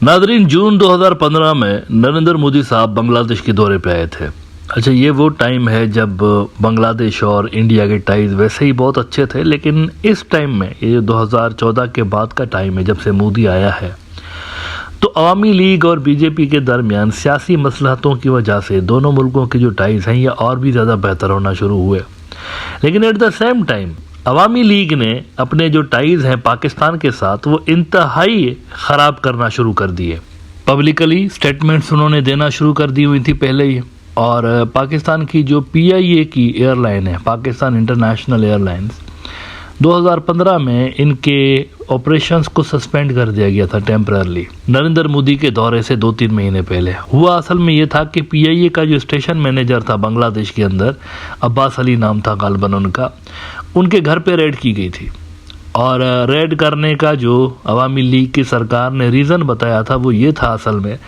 Nadreen, जून 2015 में नरेंद्र मोदी साहब बांग्लादेश के दौरे पे आए थे। अच्छा, ये वो टाइम है जब बांग्लादेश और इंडिया के टाइज वैसे ही बहुत अच्छे थे, लेकिन इस टाइम में, ये 2014 के बाद का टाइम है जब से मोदी आया है, तो अवामी लीग और बीजेपी के दरमियान सियासी मसलहतों की वजह से दोनों मुल्कों के जो टाइज हैं ये और भी ज़्यादा बेहतर होना शुरू हुए। लेकिन at the same time Awami league ने अपने जो टाइज हैं पाकिस्तान के साथ वो इंतहाई ख़राब करना शुरू कर दिए। पब्लिकली स्टेटमेंट्स उन्होंने देना शुरू कर दी हुई थी पहले ही, और पाकिस्तान की जो PIA की एयरलाइन है, पाकिस्तान इंटरनेशनल एयरलाइंस, 2015 में इनके ऑपरेशंस को सस्पेंड कर दिया गया था टेम्पररली, नरेंद्र मोदी के दौरे से 2-3 महीने पहले। हुआ असल में ये था कि PIA का जो स्टेशन मैनेजर था बांग्लादेश के अंदर, अब्बास अली नाम था गालबन उनका, उनके घर पे रेड की गई थी। और रेड करने का जो अवामी लीग की सरकार ने रीज़न बताया था वो ये था असल में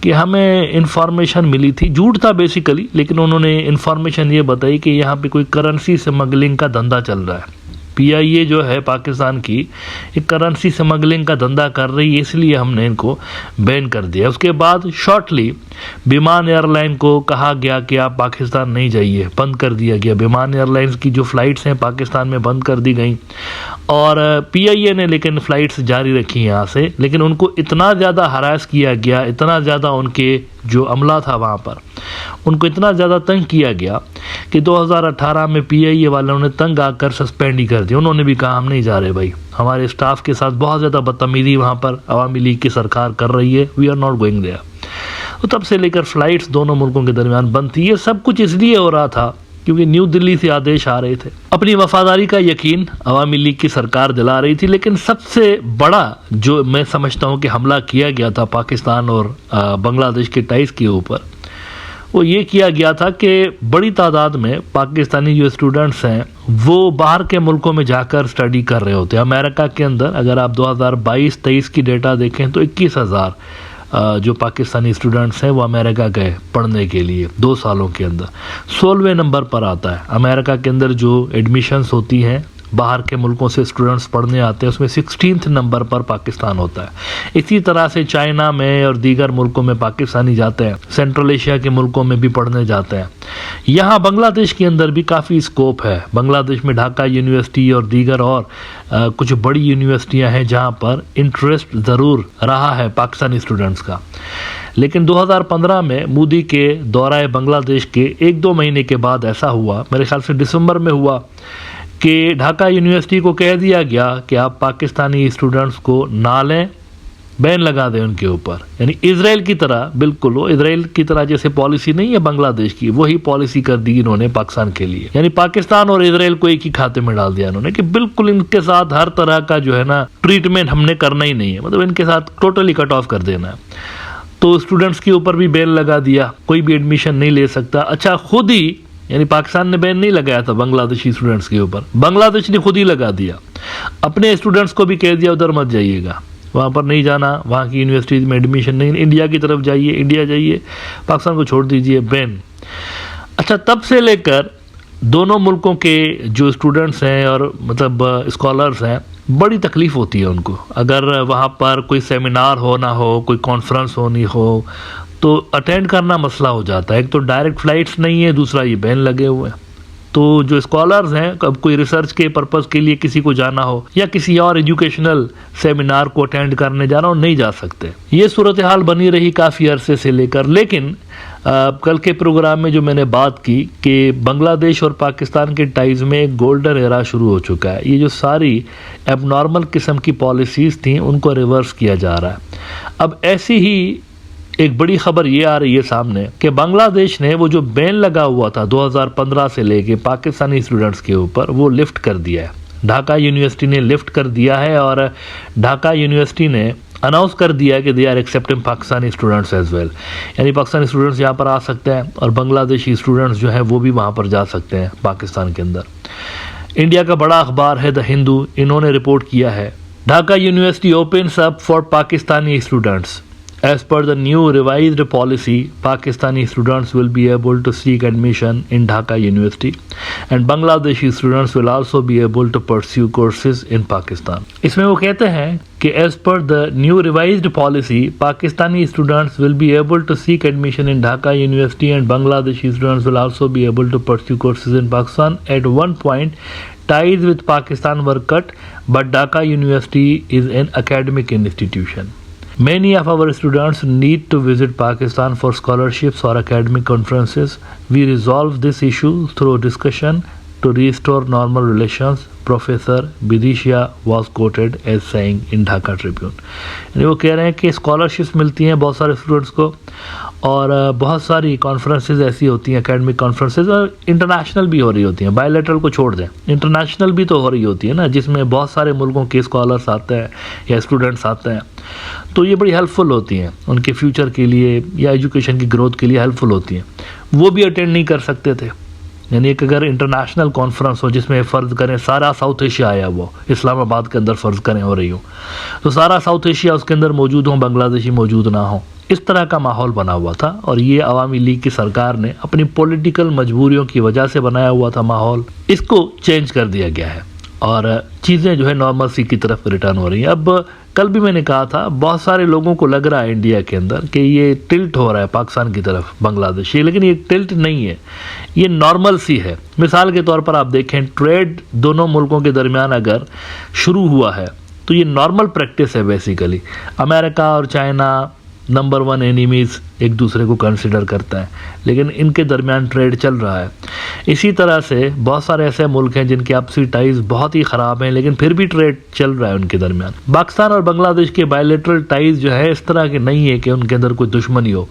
कि हमें इन्फॉर्मेशन मिली थी, झूठ था बेसिकली, लेकिन उन्होंने इन्फॉर्मेशन ये बताई कि यहाँ पे कोई करेंसी स्मगलिंग का धंधा चल रहा है। PIA जो है पाकिस्तान की, एक करेंसी स्मगलिंग का धंधा कर रही है, इसलिए हमने इनको बैन कर दिया। उसके बाद शॉर्टली विमान एयरलाइन को कहा गया कि आप पाकिस्तान नहीं जाइए, बंद कर दिया गया। विमान एयरलाइंस की जो फ़्लाइट्स हैं पाकिस्तान में बंद कर दी गई, और PIA ने लेकिन फ़्लाइट्स जारी रखी यहाँ से। लेकिन उनको इतना ज़्यादा हरास किया गया, इतना ज़्यादा उनके जो अमला था वहाँ पर, उनको इतना ज़्यादा तंग किया गया कि 2018 में PIA वालों ने तंग आकर सस्पेंड ही कर दिया। उन्होंने भी कहा हम नहीं जा रहे भाई, हमारे स्टाफ के साथ बहुत ज़्यादा बदतमीजी वहाँ पर अवामी लीग की सरकार कर रही है, we are not going there. तो तब से लेकर फ़्लाइट्स दोनों मुल्कों के दरमियान बंद थी। ये सब कुछ इसलिए हो रहा था क्योंकि न्यू दिल्ली से आदेश आ रहे थे। अपनी वफादारी का यकीन अवामी लीग की सरकार दिला रही थी, लेकिन सबसे बड़ा जो मैं समझता हूँ कि हमला किया गया था पाकिस्तान और बांग्लादेश के टाइज के ऊपर, वो ये किया गया था कि बड़ी तादाद में पाकिस्तानी जो स्टूडेंट्स हैं वो बाहर के मुल्कों में जाकर स्टडी कर रहे होते हैं। अमेरिका के अंदर अगर आप 2022-23 की डेटा देखें तो 21,000 जो पाकिस्तानी स्टूडेंट्स हैं वो अमेरिका गए पढ़ने के लिए 2 सालों के अंदर। 16वें नंबर पर आता है अमेरिका के अंदर जो एडमिशन्स होती हैं, बाहर के मुल्कों से स्टूडेंट्स पढ़ने आते हैं, उसमें 16th नंबर पर पाकिस्तान होता है। इसी तरह से चाइना में और दीगर मुल्कों में पाकिस्तानी जाते हैं, सेंट्रल एशिया के मुल्कों में भी पढ़ने जाते हैं। यहाँ बांग्लादेश के अंदर भी काफ़ी स्कोप है। बांग्लादेश में ढाका यूनिवर्सिटी और दीगर और कुछ बड़ी यूनिवर्सिटियाँ हैं जहाँ पर इंटरेस्ट ज़रूर रहा है पाकिस्तानी स्टूडेंट्स का। लेकिन 2015 में मोदी के दौरा बांग्लादेश के 1-2 महीने के बाद ऐसा हुआ, मेरे ख्याल से दिसंबर में हुआ, कि ढाका यूनिवर्सिटी को कह दिया गया कि आप पाकिस्तानी स्टूडेंट्स को ना लें, बैन लगा दें उनके ऊपर। यानी इजराइल की तरह, बिल्कुल वो इजराइल की तरह जैसे पॉलिसी नहीं है बांग्लादेश की, वही पॉलिसी कर दी इन्होंने पाकिस्तान के लिए। यानी पाकिस्तान और इजराइल को एक ही खाते में डाल दिया इन्होंने कि बिल्कुल इनके साथ हर तरह का जो है ना ट्रीटमेंट हमने करना ही नहीं है, मतलब इनके साथ टोटली कट ऑफ कर देना है। तो स्टूडेंट्स के ऊपर भी बैन लगा दिया, कोई भी एडमिशन नहीं ले सकता। अच्छा, खुद ही, यानी पाकिस्तान ने बैन नहीं लगाया था बांग्लादेशी स्टूडेंट्स के ऊपर, बांग्लादेश ने खुद ही लगा दिया। अपने स्टूडेंट्स को भी कह दिया उधर मत जाइएगा, वहाँ पर नहीं जाना, वहाँ की यूनिवर्सिटीज़ में एडमिशन नहीं, इंडिया की तरफ जाइए, इंडिया जाइए, पाकिस्तान को छोड़ दीजिए, बैन। अच्छा, तब से लेकर दोनों मुल्कों के जो स्टूडेंट्स हैं और मतलब स्कॉलर्स हैं, बड़ी तकलीफ़ होती है उनको। अगर वहाँ पर कोई सेमिनार हो ना हो, कोई कॉन्फ्रेंस होनी हो, तो अटेंड करना मसला हो जाता है। एक तो डायरेक्ट फ़्लाइट्स नहीं है, दूसरा ये बैन लगे हुए हैं। तो जो स्कॉलर्स हैं, अब कोई रिसर्च के पर्पज़ के लिए किसी को जाना हो या किसी और एजुकेशनल सेमिनार को अटेंड करने जाना हो, नहीं जा सकते। ये सूरत हाल बनी रही काफ़ी अरसे से लेकर। लेकिन कल के प्रोग्राम में जो मैंने बात की कि बांग्लादेश और पाकिस्तान के टाइज़ में एक गोल्डन एरा शुरू हो चुका है। ये जो सारी एबनॉर्मल किस्म की पॉलिसीज़ थी उनको रिवर्स किया जा रहा है। अब ऐसी ही एक बड़ी खबर ये आ रही है सामने कि बांग्लादेश ने वो जो बैन लगा हुआ था 2015 से लेके पाकिस्तानी स्टूडेंट्स के ऊपर, वो लिफ्ट कर दिया है। ढाका यूनिवर्सिटी ने लिफ्ट कर दिया है और ढाका यूनिवर्सिटी ने अनाउंस कर दिया है कि they are accepting Pakistani students as well. यानी पाकिस्तानी स्टूडेंट्स यहाँ पर आ सकते हैं और बांग्लादेशी स्टूडेंट्स जो हैं वो भी वहाँ पर जा सकते हैं पाकिस्तान के अंदर। इंडिया का बड़ा अखबार है द हिंदू, इन्होंने रिपोर्ट किया है, Dhaka university opens up for Pakistani students. As per the new revised policy, Pakistani students will be able to seek admission in Dhaka University and Bangladeshi students will also be able to pursue courses in Pakistan. इसमें वो कहते हैं कि as per the new revised policy, Pakistani students will be able to seek admission in Dhaka University and Bangladeshi students will also be able to pursue courses in Pakistan. At one point, ties with Pakistan were cut, but Dhaka University is an academic institution. Many of our students need to visit Pakistan for scholarships or academic conferences. We resolved this issue through discussion to restore normal relations, Professor Bidishia was quoted as saying in Dhaka Tribune. यानी वो कह रहे हैं कि scholarships मिलती हैं बहुत सारे स्टूडेंट्स को और बहुत सारी कॉन्फ्रेंसेज ऐसी होती हैं, एकेडमिक कॉन्फ्रेंसेज, और इंटरनेशनल भी हो रही होती हैं। बायलैटरल को छोड़ दें, इंटरनेशनल भी तो हो रही होती है ना, जिसमें बहुत सारे मुल्कों के स्कॉलर्स आते हैं या स्टूडेंट्स आते हैं। तो ये बड़ी हेल्पफुल होती हैं उनके फ्यूचर के लिए या एजुकेशन की ग्रोथ के लिए हेल्पफुल होती हैं। वो भी अटेंड नहीं कर सकते थे। यानी एक अगर इंटरनेशनल कॉन्फ्रेंस हो जिसमें फ़र्ज़ करें सारा साउथ एशिया आया, वो इस्लामाबाद के अंदर फ़र्ज़ करें हो रही हो, तो सारा साउथ एशिया उसके अंदर मौजूद हो, बांग्लादेशी मौजूद ना हो, इस तरह का माहौल बना हुआ था। और ये अवामी लीग की सरकार ने अपनी पॉलिटिकल मजबूरियों की वजह से बनाया हुआ था माहौल, इसको चेंज कर दिया गया है और चीज़ें जो है नॉर्मल सी की तरफ रिटर्न हो रही हैं। अब कल भी मैंने कहा था, बहुत सारे लोगों को लग रहा है इंडिया के अंदर कि ये टिल्ट हो रहा है पाकिस्तान की तरफ बांग्लादेश, लेकिन ये टिल्ट नहीं है, ये नॉर्मल सी है। मिसाल के तौर पर आप देखें, ट्रेड दोनों मुल्कों के दरमियान अगर शुरू हुआ है तो ये नॉर्मल प्रैक्टिस है बेसिकली। अमेरिका और चाइना नंबर 1 एनिमीज़ एक दूसरे को कंसिडर करता है, लेकिन इनके दरमियान ट्रेड चल रहा है। इसी तरह से बहुत सारे ऐसे मुल्क हैं जिनके आपसी टाइज बहुत ही ख़राब हैं, लेकिन फिर भी ट्रेड चल रहा है उनके दरमियान। पाकिस्तान और बांग्लादेश के बायलैटरल टाइज जो है इस तरह के नहीं है कि उनके अंदर कोई दुश्मनी हो,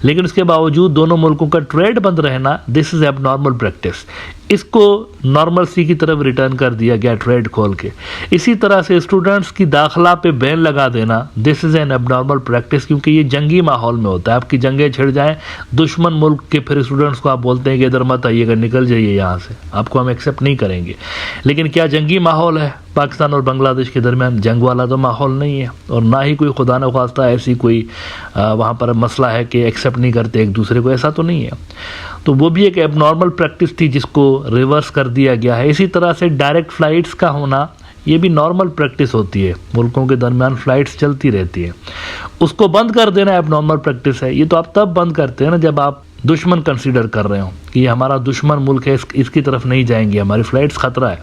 लेकिन उसके बावजूद दोनों मुल्कों का ट्रेड बंद रहना, दिस इज़ एबनॉर्मल प्रैक्टिस। इसको नॉर्मल सी की तरफ रिटर्न कर दिया गया ट्रेड खोल के। इसी तरह से स्टूडेंट्स की दाखिला पे बैन लगा देना, this is an abnormal practice, क्योंकि ये जंगी माहौल में होता है। आपकी जंगें छिड़ जाएं, दुश्मन मुल्क के फिर स्टूडेंट्स को आप बोलते हैं कि इधर मत आइएगा, निकल जाइए यहाँ से, आपको हम एक्सेप्ट नहीं करेंगे। लेकिन क्या जंगी माहौल है पाकिस्तान और बांग्लादेश के दरमियान? जंग वाला तो माहौल नहीं है, और ना ही कोई खुदा न ख्वास्ता ऐसी कोई वहाँ पर मसला है कि एक्सेप्ट नहीं करते एक दूसरे को, ऐसा तो नहीं है। तो वो भी एक एबनॉर्मल प्रैक्टिस थी जिसको रिवर्स कर दिया गया है। इसी तरह से डायरेक्ट फ़्लाइट्स का होना, ये भी नॉर्मल प्रैक्टिस होती है, मुल्कों के दरमियान फ़्लाइट्स चलती रहती है, उसको बंद कर देना एबनॉर्मल प्रैक्टिस है। ये तो आप तब बंद करते हैं ना जब आप दुश्मन कंसीडर कर रहे हो कि ये हमारा दुश्मन मुल्क है, इसकी तरफ नहीं जाएंगे, हमारी फ़्लाइट्स ख़तरा है।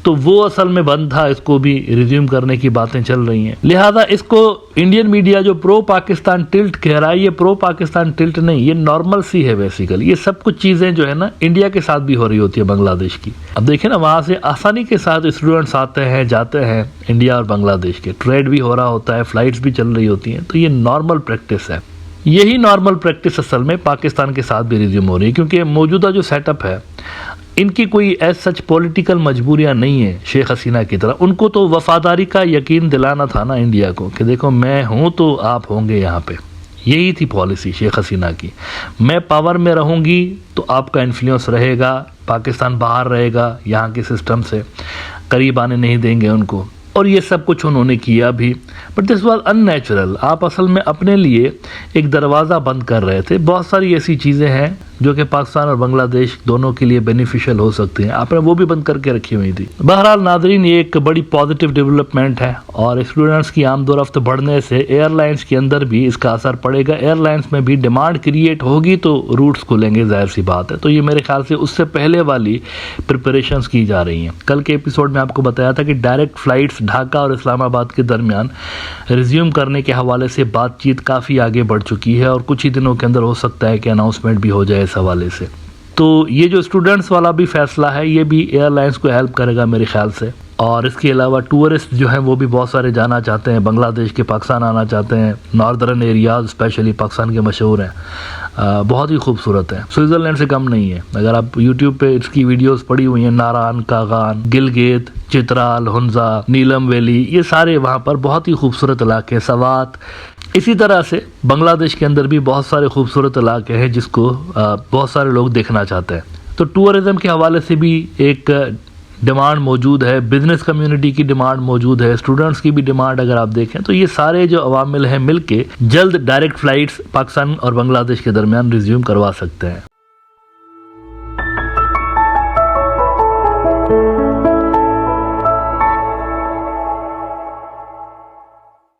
तो वो असल में बंद था, इसको भी रिज्यूम करने की बातें चल रही हैं। लिहाजा इसको इंडियन मीडिया जो प्रो पाकिस्तान टिल्ट कह रहा है, ये प्रो पाकिस्तान टिल्ट नहीं, ये नॉर्मल सी है बेसिकली। ये सब कुछ चीज़ें जो है ना इंडिया के साथ भी हो रही होती है बांग्लादेश की। अब देखिए ना, वहाँ से आसानी के साथ स्टूडेंट्स आते हैं जाते हैं इंडिया और बांग्लादेश के, ट्रेड भी हो रहा होता है, फ़्लाइट्स भी चल रही होती हैं, तो ये नॉर्मल प्रैक्टिस है। यही नॉर्मल प्रैक्टिस असल में पाकिस्तान के साथ भी रिज्यूम हो रही है, क्योंकि मौजूदा जो सेटअप है, इनकी कोई एज सच पॉलिटिकल मजबूरियां नहीं है शेख हसीना की तरह। उनको तो वफादारी का यकीन दिलाना था ना इंडिया को कि देखो मैं हूं तो आप होंगे यहाँ पे। यही थी पॉलिसी शेख हसीना की, मैं पावर में रहूँगी तो आपका इन्फ्लुएंस रहेगा, पाकिस्तान बाहर रहेगा, यहाँ के सिस्टम से करीब आने नहीं देंगे उनको, और ये सब कुछ उन्होंने किया भी। But this was unnatural. आप असल में अपने लिए एक दरवाज़ा बंद कर रहे थे। बहुत सारी ऐसी चीज़ें हैं जो कि पाकिस्तान और बांग्लादेश दोनों के लिए बेनिफिशियल हो सकती हैं, आपने वो भी बंद करके रखी हुई थी। बहरहाल नादरीन, ये एक बड़ी पॉजिटिव डेवलपमेंट है, और स्टूडेंट्स की आमदोरफ्त बढ़ने से एयरलाइंस के अंदर भी इसका असर पड़ेगा। एयरलाइंस में भी डिमांड क्रिएट होगी तो रूट्स खुलेंगे, जाहिर सी बात है। तो ये मेरे ख्याल से उससे पहले वाली प्रिपरेशंस की जा रही हैं। कल के एपिसोड में आपको बताया था कि डायरेक्ट फ़्लाइट्स ढाका और इस्लामाबाद के दरमियान रिज्यूम करने के हवाले से बातचीत काफ़ी आगे बढ़ चुकी है, और कुछ ही दिनों के अंदर हो सकता है कि अनाउंसमेंट भी हो जाए इस हवाले से। तो ये जो स्टूडेंट्स वाला भी फैसला है, ये भी एयरलाइंस को हेल्प करेगा मेरे ख्याल से। और इसके अलावा टूरिस्ट जो हैं वो भी बहुत सारे जाना चाहते हैं, बांग्लादेश के पाकिस्तान आना चाहते हैं। नॉर्दर्न एरियाज स्पेशली पाकिस्तान के मशहूर हैं, बहुत ही खूबसूरत है, स्विट्ज़रलैंड से कम नहीं है। अगर आप यूट्यूब पे इसकी वीडियोस पड़ी हुई हैं, नारान, कागान, गिलगित, चित्राल, हुंजा, नीलम वैली, ये सारे वहाँ पर बहुत ही खूबसूरत इलाके, सवात। इसी तरह से बांग्लादेश के अंदर भी बहुत सारे खूबसूरत इलाके हैं जिसको बहुत सारे लोग देखना चाहते हैं। तो टूरिज़म के हवाले से भी एक ڈیمانڈ موجود ہے، بزنس کمیونٹی کی ڈیمانڈ موجود ہے، اسٹوڈنٹس کی بھی ڈیمانڈ اگر آپ دیکھیں تو یہ سارے جو عوامل ہیں مل کے جلد ڈائریکٹ فلائٹس پاکستان اور بنگلہ دیش کے درمیان ریزیوم کروا سکتے ہیں۔